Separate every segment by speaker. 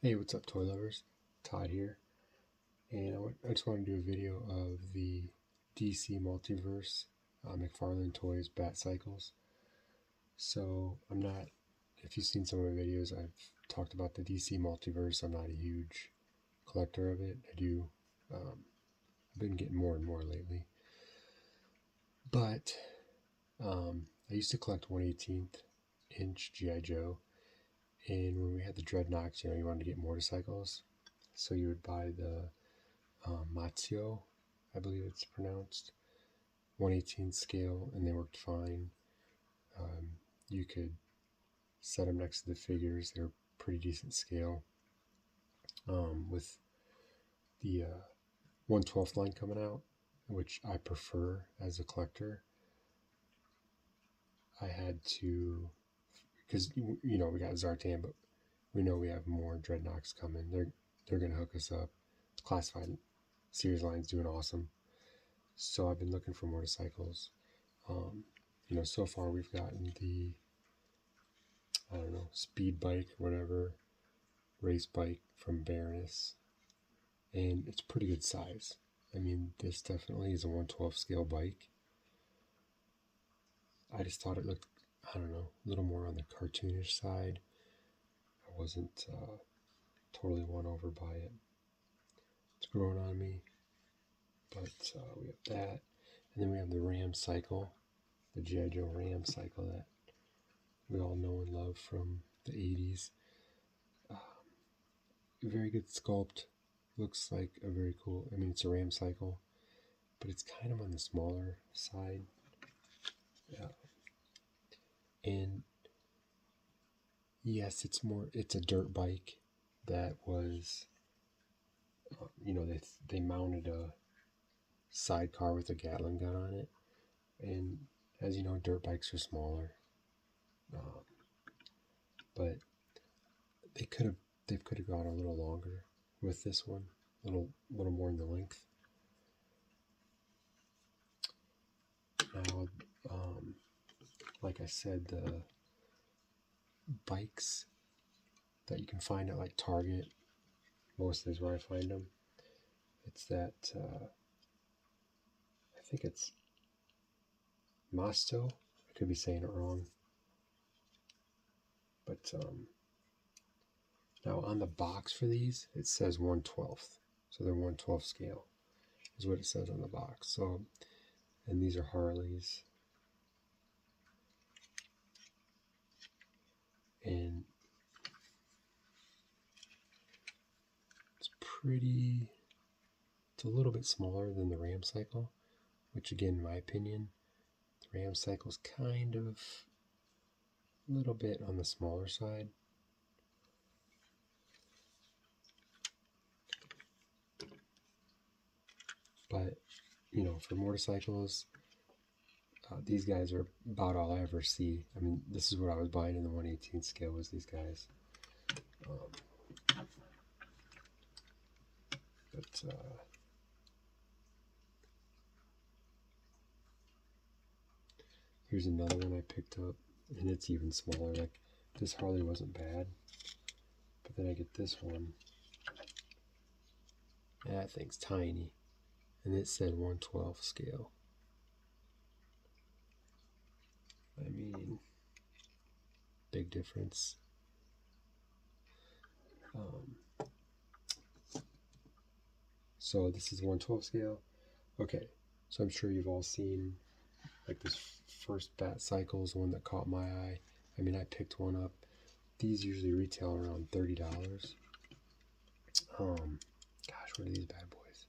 Speaker 1: Hey, what's up, toy lovers? Todd here, and I just want to do a video of the DC Multiverse Mcfarlane Toys Batcycles. So I'm not, if you've seen some of my videos, I've talked about the DC Multiverse. I'm not a huge collector of it. I've been getting more and more lately. But I used to collect 1/18th inch G.I. Joe. And when we had the Dreadnoks, you wanted to get motorcycles. So you would buy the Mazio, I believe it's pronounced, 1/18 scale, and they worked fine. You could set them next to the figures. They're pretty decent scale. With the 1/12 line coming out, which I prefer as a collector, I had to, because we got Zartan, but we know we have more Dreadnoks coming. They're gonna hook us up. The classified series line's doing awesome. So I've been looking for motorcycles. So far we've gotten the, speed bike, whatever, race bike from Baroness, and it's pretty good size. I mean, this definitely is a 1/12 scale bike. I just thought it looked, a little more on the cartoonish side. I wasn't totally won over by it. It's growing on me, but we have that, and then we have the Ram Cycle, the G.I. Joe Ram Cycle that we all know and love from the 80s. Very good sculpt. Looks like a very cool, it's a Ram Cycle, but it's kind of on the smaller side. And yes, it's a dirt bike that was, they mounted a sidecar with a Gatling gun on it. And as you know, dirt bikes are smaller. But they could have gone a little longer with this one, a little more in the length. Now, like I said, the bikes that you can find at like Target, mostly is where I find them. It's that, I think it's Masto. I could be saying it wrong. But now on the box for these, it says 1/12. So they're 1/12 scale is what it says on the box. So, and these are Harleys. And it's a little bit smaller than the Ram Cycle, which again, in my opinion, the Ram Cycle is kind of a little bit on the smaller side. But, for motorcycles, these guys are about all I ever see. This is what I was buying in the 1/18 scale, was these guys. Here's another one I picked up, and it's even smaller. Like, this Harley wasn't bad, but then I get this one. That thing's tiny, and it said 1/12 scale. Big difference. So this is 1/12 scale. Okay, so I'm sure you've all seen like this first Batcycle is the one that caught my eye. I picked one up. These usually retail around $30. Gosh, what are these bad boys?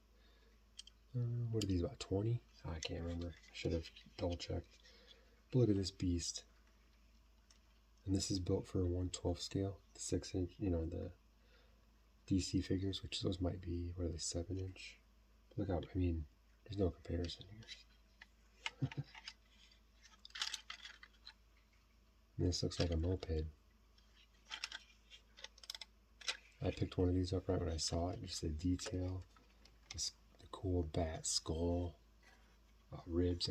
Speaker 1: What are these, about 20? I can't remember. I should have double checked. But look at this beast. And this is built for a 1/12 scale, the 6-inch, the DC figures, which those might be, what are they, 7-inch? Look out, there's no comparison here. This looks like a moped. I picked one of these up right when I saw it, just the detail, the cool bat skull, ribs,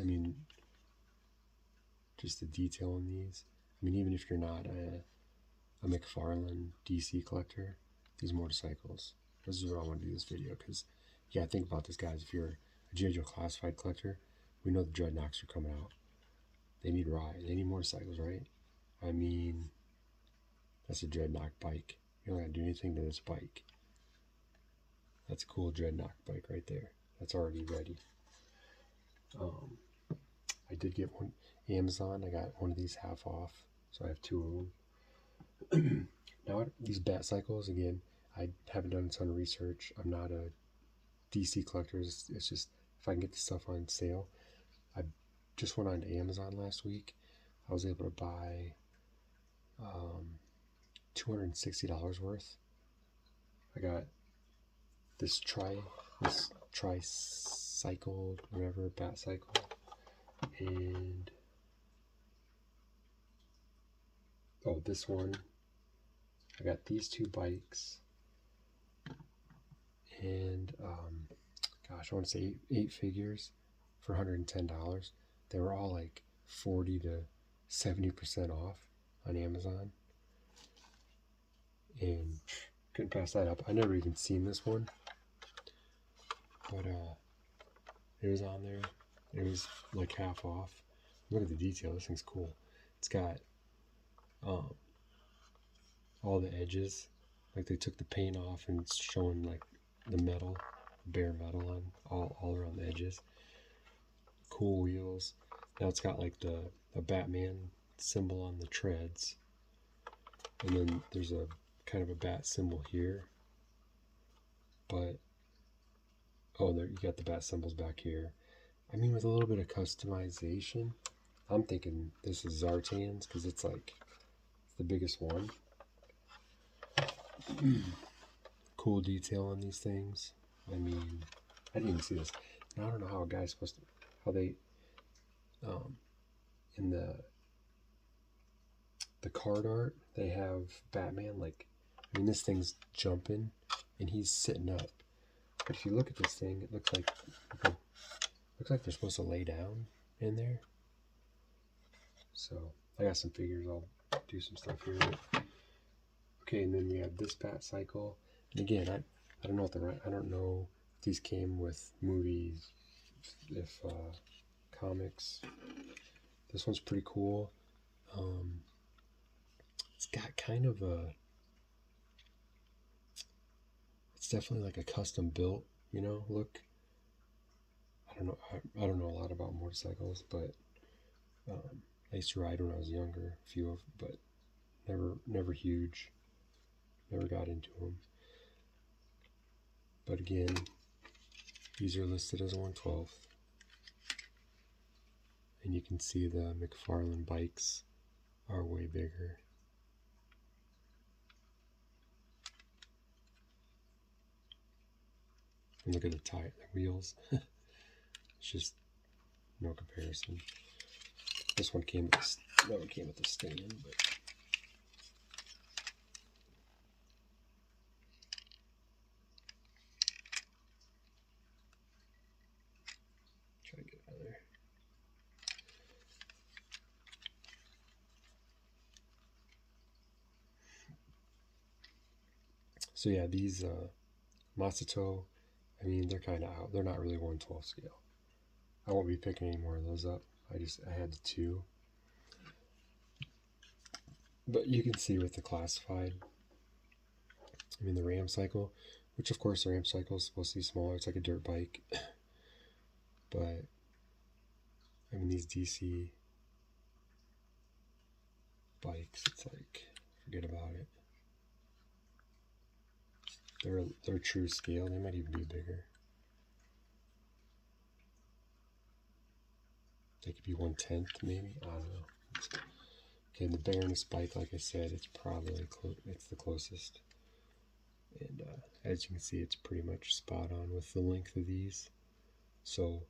Speaker 1: just the detail on these. Even if you're not a Mcfarlane DC collector, these motorcycles. This is what I want to do this video because, yeah, think about this, guys. If you're a G.I. Joe classified collector, we know the Dreadnoks are coming out. They need rides. They need motorcycles, right? I mean, that's a Dreadnok bike. You don't got to do anything to this bike. That's a cool Dreadnok bike right there. That's already ready. I did get one Amazon. I got one of these half off, so I have two of them. Now these Batcycles, again, I haven't done a ton of research. I'm not a DC collector. It's just if I can get the stuff on sale. I just went on to Amazon last week. I was able to buy $260 worth. I got this tricycle, whatever, Batcycle, and this one. I got these two bikes, and gosh, I want to say eight figures for $110. They were all like 40 to 70% off on Amazon, and couldn't pass that up. I never even seen this one, but it was on there. It was like half off. Look at the detail. This thing's cool. It's got all the edges, like they took the paint off and it's showing like the metal, bare metal on all around the edges. Cool wheels. Now it's got like a Batman symbol on the treads, and then there's a kind of a bat symbol here, but there you got the bat symbols back here. I mean, with a little bit of customization, I'm thinking this is Zartan's because it's like the biggest one. Cool detail on these things. I mean, I didn't even see this. Now I don't know how a guy's supposed to, how they, in the card art, they have Batman like, I mean, this thing's jumping and he's sitting up. But if you look at this thing, it looks like they're supposed to lay down in there. So I got some figures. I'll do some stuff here. Okay, and then we have this Batcycle. And again, I don't know I don't know if these came with movies, if comics. This one's pretty cool. It's got kind of it's definitely like a custom built, look. I don't know a lot about motorcycles, but I used to ride when I was younger, a few of, but never huge. Never got into them. But again, these are listed as 1/12. And you can see the Mcfarlane bikes are way bigger. And look at the wheels. It's just no comparison. This one came with the stand, but try to get it out of there. So yeah, these Masato, I mean, they're kind of out. They're not really 1/12 scale. I won't be picking any more of those up. I had the two. But you can see with the classified, I mean, the Ram Cycle, which of course the Ram Cycle is supposed to be smaller. It's like a dirt bike. But I mean, these DC bikes, it's like, forget about it. They're true scale. They might even be bigger. They could be 1/10 maybe. I don't know. Okay, the Baroness bike, like I said, it's probably it's the closest. And as you can see, it's pretty much spot on with the length of these. So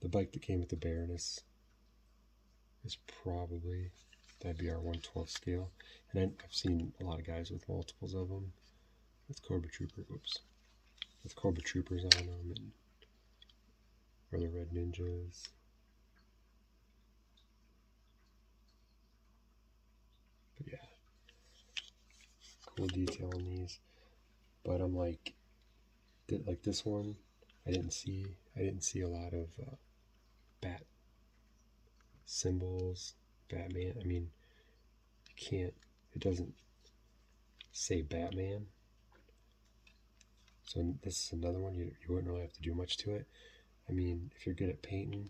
Speaker 1: the bike that came with the Baroness is probably, that'd be our 1/12 scale. And I've seen a lot of guys with multiples of them with Cobra Troopers on them, and or the Red Ninjas. But yeah, cool detail on these. But I'm like this one, I didn't see a lot of bat symbols, Batman. I mean, you can't. It doesn't say Batman. So this is another one you wouldn't really have to do much to it. I mean, if you're good at painting,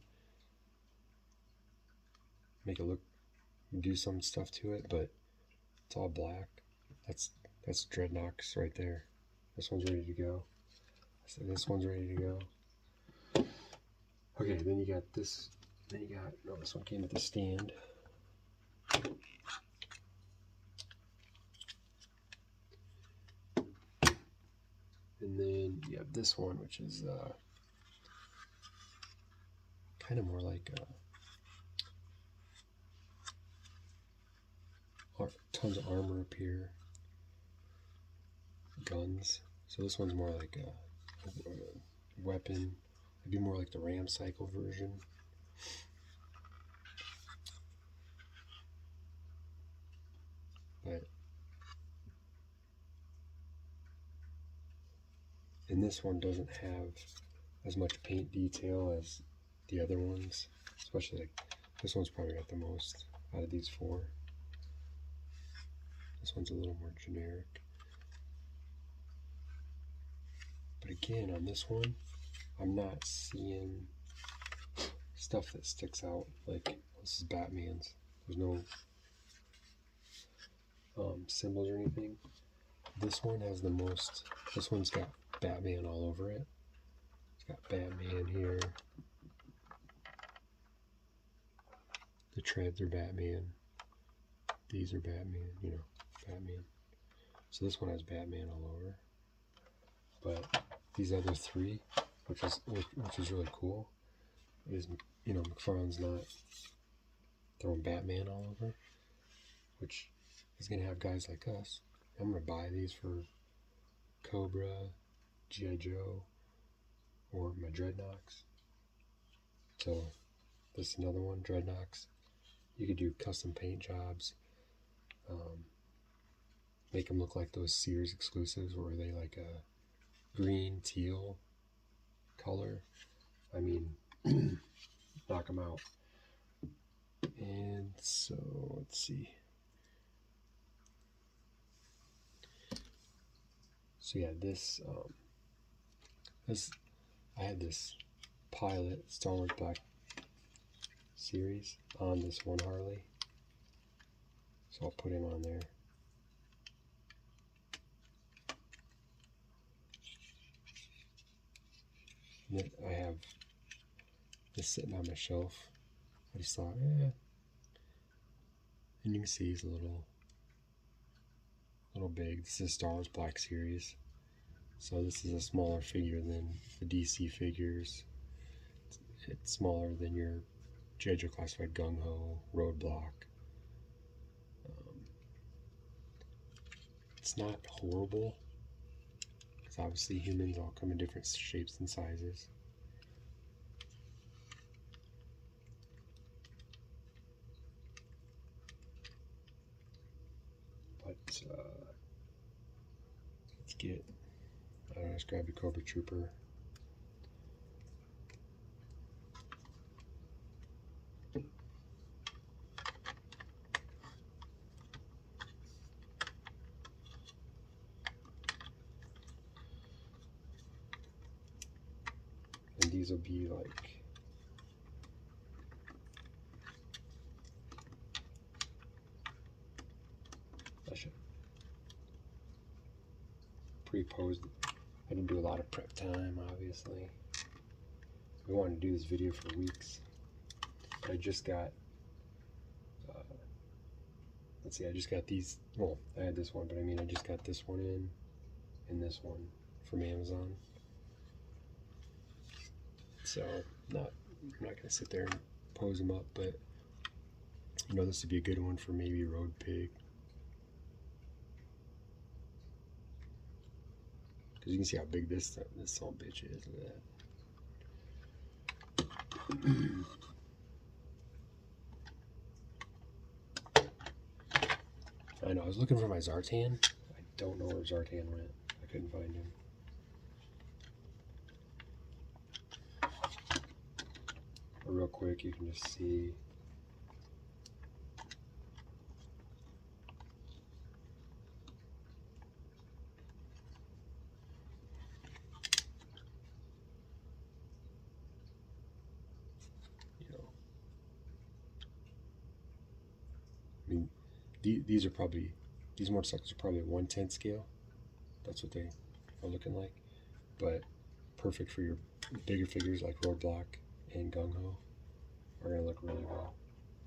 Speaker 1: make it look, do some stuff to it, but it's all black. That's Dreadnoks right there. This one's ready to go. So this one's ready to go. Okay, then you got this. Then you got, no, this one came with the stand. And then you have this one, which is kind of more like tons of armor up here, guns. So this one's more like a weapon. It'd be more like the Batcycle version. But and this one doesn't have as much paint detail as the other ones, especially like this one's probably got the most out of these four. This one's a little more generic. But again, on this one, I'm not seeing stuff that sticks out. Like, this is Batman's. There's no symbols or anything. This one has the most. This one's got Batman all over it. It's got Batman here. The treads are Batman. These are Batman, you know, Batman. So this one has Batman all over. But these other three, which is really cool, is, you know, Mcfarlane's not throwing Batman all over, which is gonna have guys like us. I'm gonna buy these for Cobra, G.I. Joe, or my Dreadnoks. So this is another one, Dreadnoks. You could do custom paint jobs, make them look like those Sears exclusives where they like a green, teal color. I mean, knock them out. And so let's see. So yeah, this I had this pilot Star Wars Black Series on this one Harley, so I'll put him on there. And then I have this sitting on my shelf. I just thought, and you can see he's a little big. This is Star Wars Black Series, so this is a smaller figure than the DC figures. It's smaller than your G.I. Joe Classified Gung Ho, Roadblock. It's not horrible, because obviously humans all come in different shapes and sizes. But let's get, I don't know, let's grab the Cobra Trooper. And these will be like, I should pre-posed. I didn't do a lot of prep time, obviously. We wanted to do this video for weeks. But I just got, let's see, I just got these, well, I had this one, but I mean, I just got this one in, and this one from Amazon. So, I'm not going to sit there and pose them up, but, you know, this would be a good one for maybe Road Pig. Because you can see how big this son bitch is. Look at that. I know, I was looking for my Zartan. I don't know where Zartan went. I couldn't find him. But real quick, you can just see I mean, these motorcycles are probably a 1/10 scale. That's what they are looking like. But perfect for your bigger figures like Roadblock and Gung Ho are going to look really well.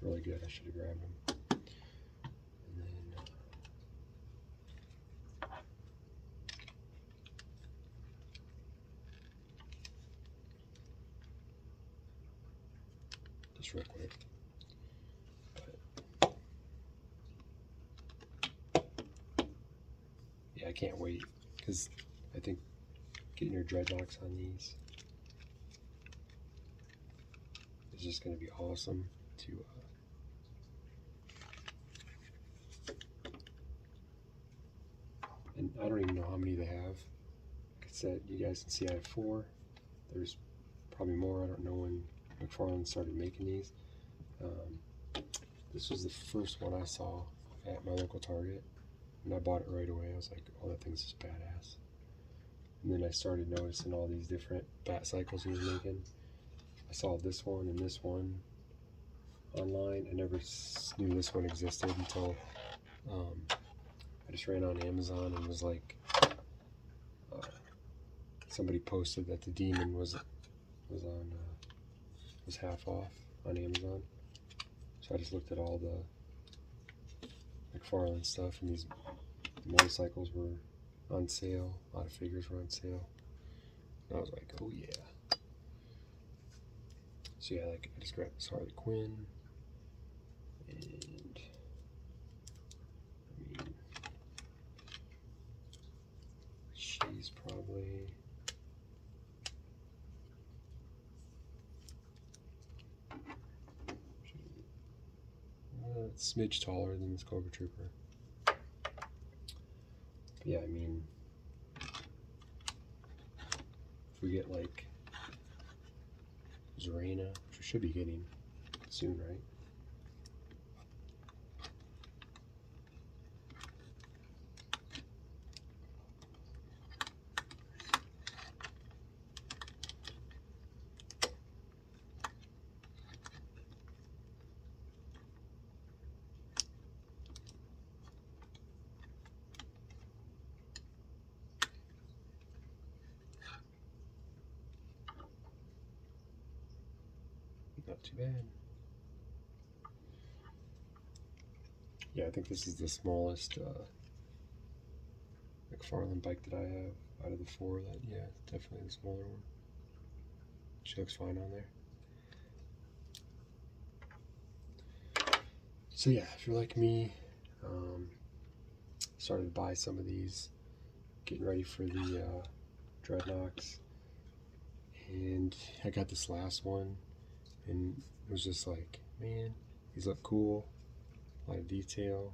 Speaker 1: Really good. I should have grabbed them. And then just real quick. I can't wait because I think getting your Dreadnoks on these is just going to be awesome to and I don't even know how many they have. Like I said, you guys can see I have 4. There's probably more. I don't know when Mcfarlane started making these. This was the first one I saw at my local Target. And I bought it right away. I was like, oh, that thing's just badass. And then I started noticing all these different Batcycles he was making. I saw this one and this one online. I never knew this one existed until I just ran on Amazon and was like, somebody posted that the Demon was half off on Amazon. So I just looked at all the Mcfarlane stuff, and these motorcycles were on sale. A lot of figures were on sale. And I was like, oh yeah. So yeah, like I just grabbed this Harley Quinn, and I mean, she's probably a smidge taller than this Cobra Trooper. But yeah, I mean, if we get like Zarena, which we should be getting soon, right? Not too bad. Yeah, I think this is the smallest Mcfarlane bike that I have out of the 4. That, yeah, definitely the smaller one. She looks fine on there. So yeah, if you're like me, started to buy some of these, getting ready for the Dreadnoks, and I got this last one, and it was just like, man, these look cool, a lot of detail.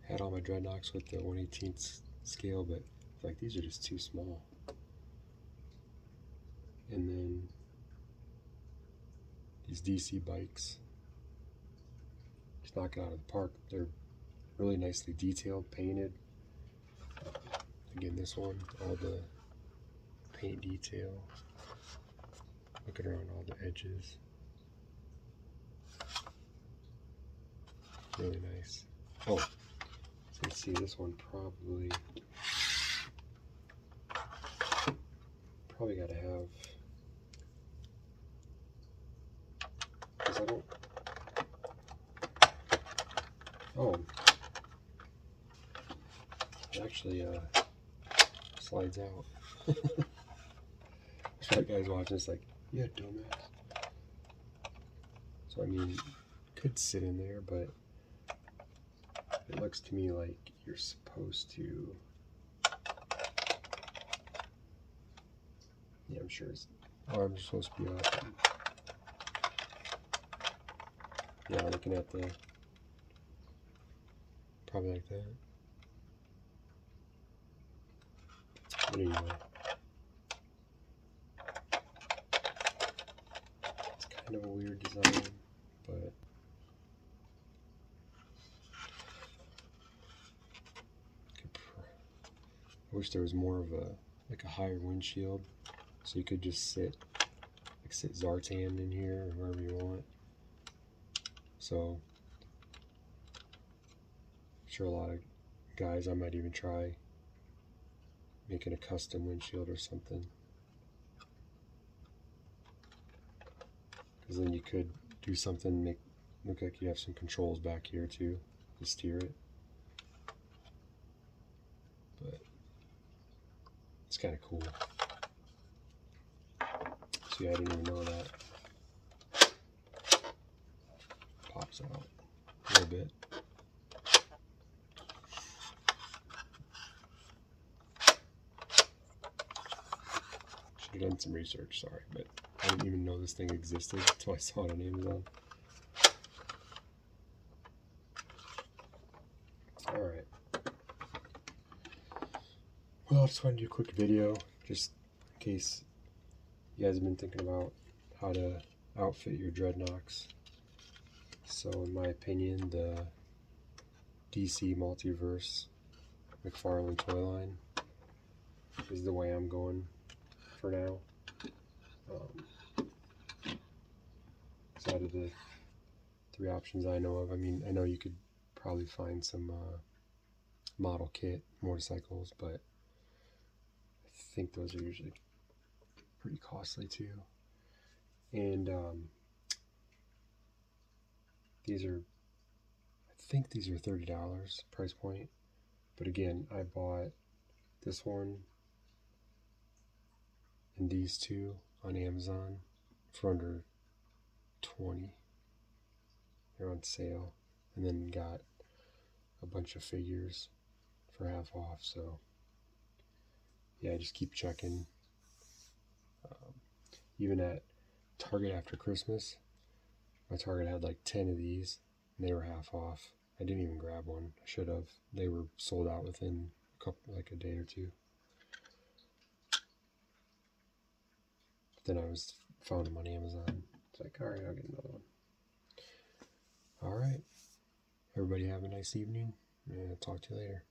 Speaker 1: Had all my Dreadnoks with the 1/18 scale, but like these are just too small. And then these DC bikes, just knock it out of the park. They're really nicely detailed, painted. Again, this one, all the paint detail. Looking around all the edges. Really nice. Oh, so let's see, this one probably gotta have, because I don't, oh, it actually slides out. That guy's watching this like, yeah, dumbass. So I mean, could sit in there, but it looks to me like you're supposed to. Yeah, I'm sure his arms are supposed to be up. Yeah, looking at the, probably like that. But anyway, it's kind of a weird design, but I wish there was more of a higher windshield, so you could just sit Zartan in here or wherever you want. So I'm sure a lot of guys, I might even try making a custom windshield or something, because then you could do something, look like you have some controls back here too to steer it. But it's kind of cool. See, I didn't even know that. Pops out a little bit. Should have done some research, sorry, but I didn't even know this thing existed until I saw it on Amazon. Alright. Well, I just wanted to do a quick video, just in case you guys have been thinking about how to outfit your Dreadnoks. So in my opinion, the DC Multiverse Mcfarlane toy line is the way I'm going for now. So out of the 3 options I know of, I mean, I know you could probably find some model kit motorcycles, but I think those are usually pretty costly too. And these are, I think these are $30 price point. But again, I bought this one and these two on Amazon for under $20. They're on sale. And then got a bunch of figures for half off. So yeah, just keep checking. Even at Target after Christmas, my Target had like 10 of these and they were half off. I didn't even grab one. I should have. They were sold out within a day or two. But then I found them on Amazon. It's like, alright, I'll get another one. Alright. Everybody have a nice evening, and I'll talk to you later.